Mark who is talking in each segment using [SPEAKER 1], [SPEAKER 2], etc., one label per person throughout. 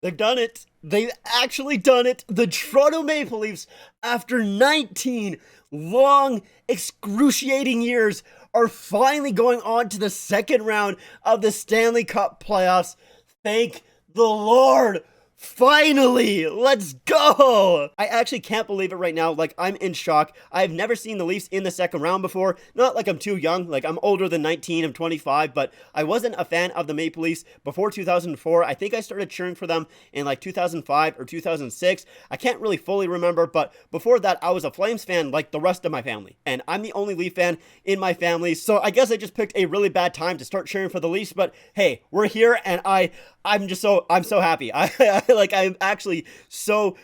[SPEAKER 1] They've done it. They've actually done it. The Toronto Maple Leafs, after 19 long, excruciating years, are finally going on to the second round of the Stanley Cup playoffs. Thank the Lord. Finally, let's go! I actually can't believe it right now. Like, I'm in shock. I've never seen the Leafs in the second round before. Not like I'm too young. Like, I'm older than 19. I'm 25. But I wasn't a fan of the Maple Leafs before 2004. I think I started cheering for them in like 2005 or 2006. I can't really fully remember. But before that, I was a Flames fan like the rest of my family. And I'm the only Leaf fan in my family. So I guess I just picked a really bad time to start cheering for the Leafs. But hey, we're here and I'm so happy. I'm actually so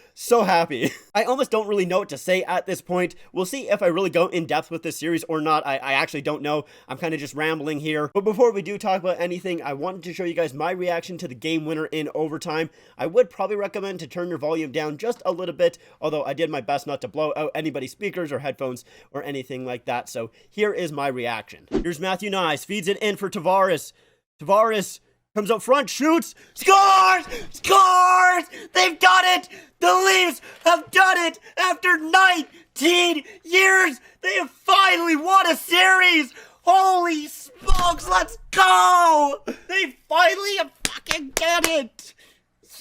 [SPEAKER 1] happy. I almost don't really know what to say at this point. We'll see if I really go in depth with this series or not. I actually don't know. I'm kind of just rambling here. But before we do talk about anything, I wanted to show you guys my reaction to the game winner in overtime. I would probably recommend to turn your volume down just a little bit, although I did my best not to blow out anybody's speakers or headphones or anything like that. So here is my reaction. Here's Matthew Knies, feeds it in for Tavares. Tavares comes up front, shoots, scores! Scores! They've done it! The Leafs have done it! After 19 years, they have finally won a series! Holy smokes, let's go! They finally fucking get it!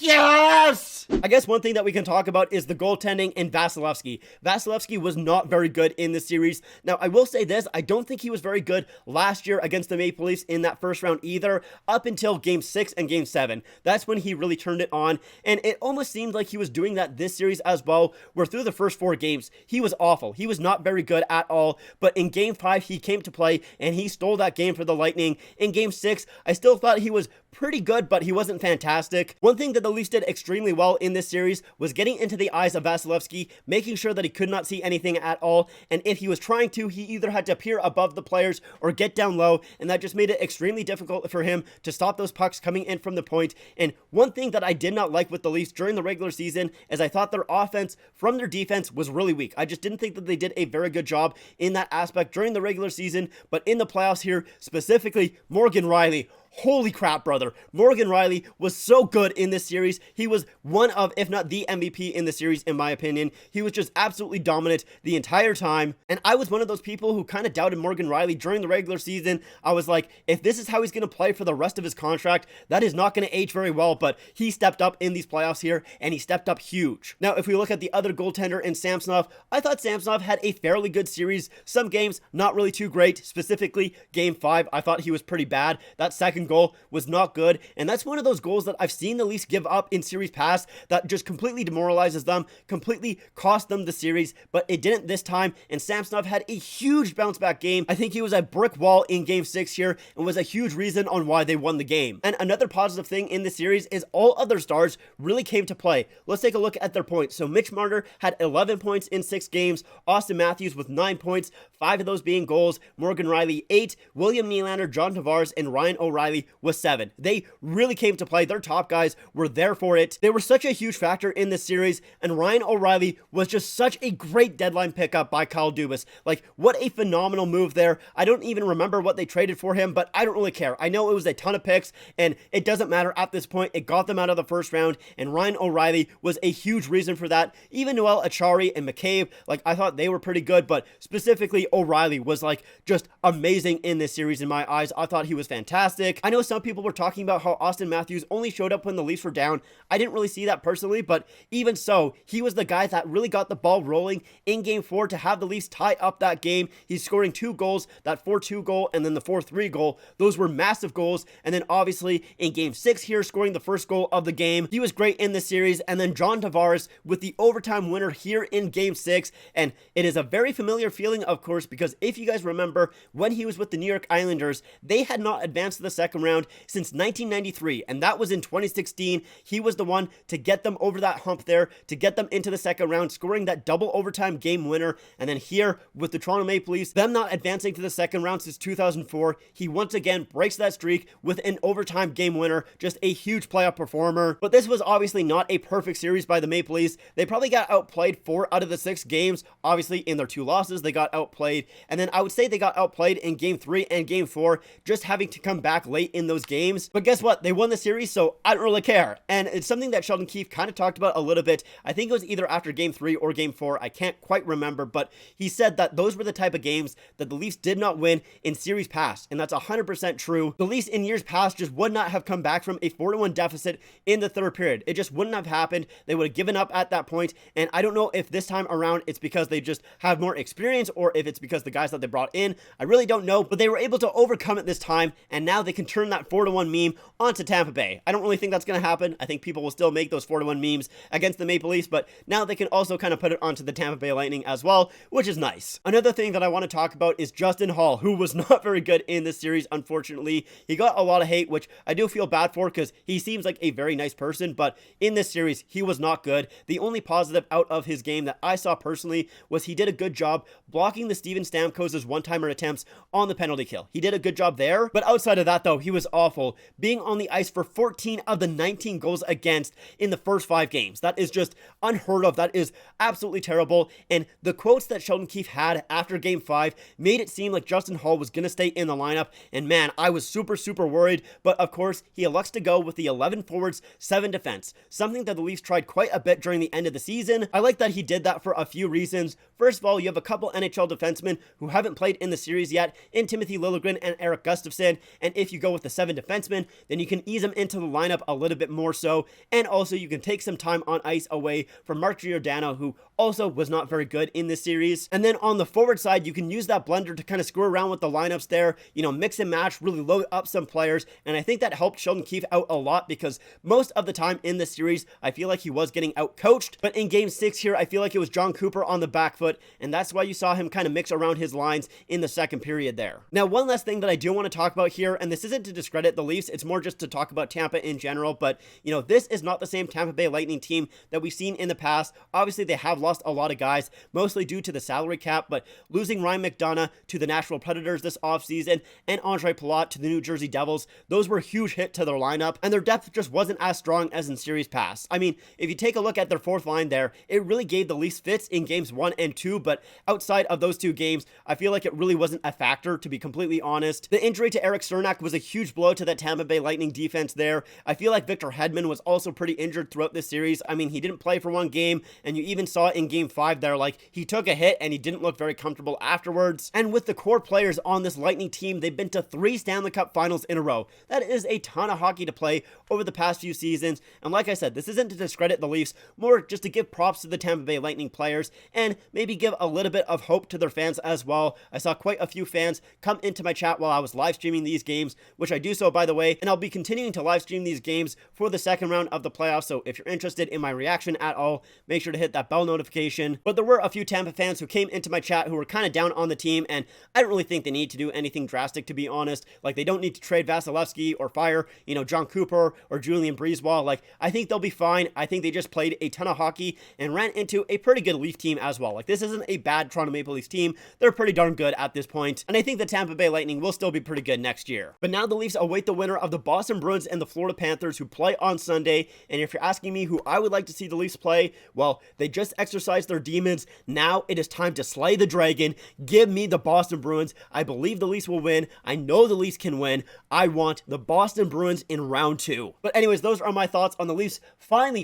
[SPEAKER 1] Yes! I guess one thing that we can talk about is the goaltending in Vasilevskiy. Vasilevskiy was not very good in this series. Now, I will say this, I don't think he was very good last year against the Maple Leafs in that first round either, up until Game 6 and Game 7. That's when he really turned it on, and it almost seemed like he was doing that this series as well, where through the first 4 games, he was awful. He was not very good at all, but in Game 5, he came to play, and he stole that game for the Lightning. In Game 6, I still thought he was pretty good, but he wasn't fantastic. One thing that the Leafs did extremely well in this series was getting into the eyes of Vasilevskiy, making sure that he could not see anything at all, and if he was trying to, he either had to appear above the players or get down low, and that just made it extremely difficult for him to stop those pucks coming in from the point. And one thing that I did not like with the Leafs during the regular season is I thought their offense from their defense was really weak. I just didn't think that they did a very good job in that aspect during the regular season, but in the playoffs here, specifically Morgan Rielly, holy crap, brother. Morgan Rielly was so good in this series. He was one of, if not the MVP in the series, in my opinion. He was just absolutely dominant the entire time. And I was one of those people who kind of doubted Morgan Rielly during the regular season. I was like, if this is how he's going to play for the rest of his contract, that is not going to age very well. But he stepped up in these playoffs here, and he stepped up huge. Now, if we look at the other goaltender in Samsonov, I thought Samsonov had a fairly good series. Some games, not really too great. Specifically, Game 5, I thought he was pretty bad. That second goal was not good, and that's one of those goals that I've seen the Leafs give up in series past that just completely demoralizes them, completely cost them the series, but it didn't this time, and Samsonov had a huge bounce back game. I think he was a brick wall in Game 6 here and was a huge reason on why they won the game. And another positive thing in the series is all other stars really came to play. Let's take a look at their points. So Mitch Marner had 11 points in 6 games, Auston Matthews with 9 points, 5 of those being goals, Morgan Rielly 8, William Nylander, John Tavares, and Ryan O'Reilly was 7. They really came to play. Their top guys were there for it. They were such a huge factor in this series, and Ryan O'Reilly was just such a great deadline pickup by Kyle Dubas. Like, what a phenomenal move there. I don't even remember what they traded for him, but I don't really care. I know it was a ton of picks, and it doesn't matter at this point. It got them out of the first round, and Ryan O'Reilly was a huge reason for that. Even Noel Acciari and McCabe, like, I thought they were pretty good, but specifically O'Reilly was like just amazing in this series in my eyes. I thought he was fantastic. I know some people were talking about how Auston Matthews only showed up when the Leafs were down. I didn't really see that personally, but even so, he was the guy that really got the ball rolling in Game 4 to have the Leafs tie up that game. He's scoring 2 goals, that 4-2 goal and then the 4-3 goal. Those were massive goals. And then obviously in Game 6 here, scoring the first goal of the game. He was great in the series. And then John Tavares with the overtime winner here in Game 6. And it is a very familiar feeling, of course, because if you guys remember, when he was with the New York Islanders, they had not advanced to the second round since 1993, and that was in 2016. He was the one to get them over that hump there, to get them into the second round, scoring that double overtime game winner. And then here with the Toronto Maple Leafs, them not advancing to the second round since 2004, he once again breaks that streak with an overtime game winner. Just a huge playoff performer. But this was obviously not a perfect series by the Maple Leafs. They probably got outplayed 4 out of the 6 games. Obviously in their 2 losses, they got outplayed. And then I would say they got outplayed in Game 3 and Game 4, just having to come back late late in those games. But guess what? They won the series, so I don't really care. And it's something that Sheldon Keefe kind of talked about a little bit. I think it was either after game 3 or game 4. I can't quite remember, but he said that those were the type of games that the Leafs did not win in series past. And that's 100% true. The Leafs in years past just would not have come back from a 4-1 deficit in the third period. It just wouldn't have happened. They would have given up at that point. And I don't know if this time around it's because they just have more experience or if it's because the guys that they brought in. I really don't know, but they were able to overcome it this time. And now they can turn that 4-1 meme onto Tampa Bay. I don't really think that's going to happen. I think people will still make those 4-1 memes against the Maple Leafs, but now they can also kind of put it onto the Tampa Bay Lightning as well, which is nice. Another thing that I want to talk about is Justin Holl, who was not very good in this series, unfortunately. He got a lot of hate, which I do feel bad for because he seems like a very nice person, but in this series, he was not good. The only positive out of his game that I saw personally was he did a good job blocking the Steven Stamkos' one-timer attempts on the penalty kill. He did a good job there, but outside of that though, he was awful, being on the ice for 14 of the 19 goals against in the first 5 games. That is just unheard of. That is absolutely terrible. And the quotes that Sheldon Keefe had after game 5 made it seem like Justin Holl was going to stay in the lineup. And man, I was super worried. But of course, he elects to go with the 11 forwards, 7 defense, something that the Leafs tried quite a bit during the end of the season. I like that he did that for a few reasons. First of all, you have a couple NHL defensemen who haven't played in the series yet in Timothy Liljegren and Erik Gustafsson. And if you go with the 7 defensemen, then you can ease them into the lineup a little bit more so. And also you can take some time on ice away from Mark Giordano, who also was not very good in this series. And then on the forward side, you can use that blender to kind of screw around with the lineups there, you know, mix and match, really load up some players. And I think that helped Sheldon Keefe out a lot because most of the time in this series, I feel like he was getting out coached. But in game 6 here, I feel like it was Jon Cooper on the back foot. And that's why you saw him kind of mix around his lines in the second period there. Now, one last thing that I do want to talk about here, and this isn't to discredit the Leafs, it's more just to talk about Tampa in general. But, you know, this is not the same Tampa Bay Lightning team that we've seen in the past. Obviously, they have lost a lot of guys, mostly due to the salary cap, but losing Ryan McDonagh to the Nashville Predators this offseason and Andre Palat to the New Jersey Devils, those were a huge hit to their lineup, and their depth just wasn't as strong as in series past. I mean, if you take a look at their fourth line there, it really gave the Leafs fits in games 1 and 2, but outside of those 2 games, I feel like it really wasn't a factor, to be completely honest. The injury to Erik Cernak was a huge blow to that Tampa Bay Lightning defense there. I feel like Victor Hedman was also pretty injured throughout this series. I mean, he didn't play for 1 game, and you even saw it in game 5 there, like, he took a hit and he didn't look very comfortable afterwards. And with the core players on this Lightning team, they've been to 3 Stanley Cup finals in a row. That is a ton of hockey to play over the past few seasons, and like I said, this isn't to discredit the Leafs, more just to give props to the Tampa Bay Lightning players, and maybe give a little bit of hope to their fans as well. I saw quite a few fans come into my chat while I was live streaming these games, which I do so, by the way, and I'll be continuing to live stream these games for the second round of the playoffs, so if you're interested in my reaction at all, make sure to hit that bell notification. But there were a few Tampa fans who came into my chat who were kind of down on the team, and I don't really think they need to do anything drastic, to be honest. Like, they don't need to trade Vasilevsky or fire, you know, Jon Cooper or Julian Breezewall. Like, I think they'll be fine. I think they just played a ton of hockey and ran into a pretty good Leaf team as well. Like, this isn't a bad Toronto Maple Leafs team. They're pretty darn good at this point, and I think the Tampa Bay Lightning will still be pretty good next year. But now the Leafs await the winner of the Boston Bruins and the Florida Panthers, who play on Sunday. And if you're asking me who I would like to see the Leafs play, well, they just exercised their demons. Now it is time to slay the dragon. Give me the Boston Bruins. I believe the Leafs will win. I know the Leafs can win. I want the Boston Bruins in round 2. But anyways, those are my thoughts on the Leafs finally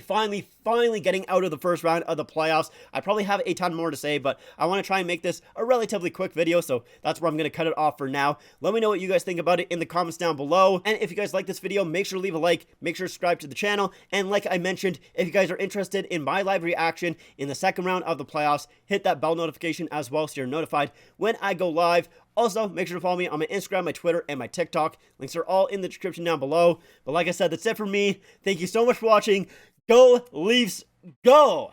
[SPEAKER 1] getting out of the first round of the playoffs. I probably have a ton more to say, but I want to try and make this a relatively quick video, so that's where I'm going to cut it off for now. Let me know what you guys think about it in the comments down below. And if you guys like this video, make sure to leave a like, make sure to subscribe to the channel. And like I mentioned, if you guys are interested in my live reaction in the second round of the playoffs, hit that bell notification as well so you're notified when I go live. Also, make sure to follow me on my Instagram, my Twitter, and my TikTok. Links are all in the description down below. But like I said, that's it for me. Thank you so much for watching. Go Leafs, go!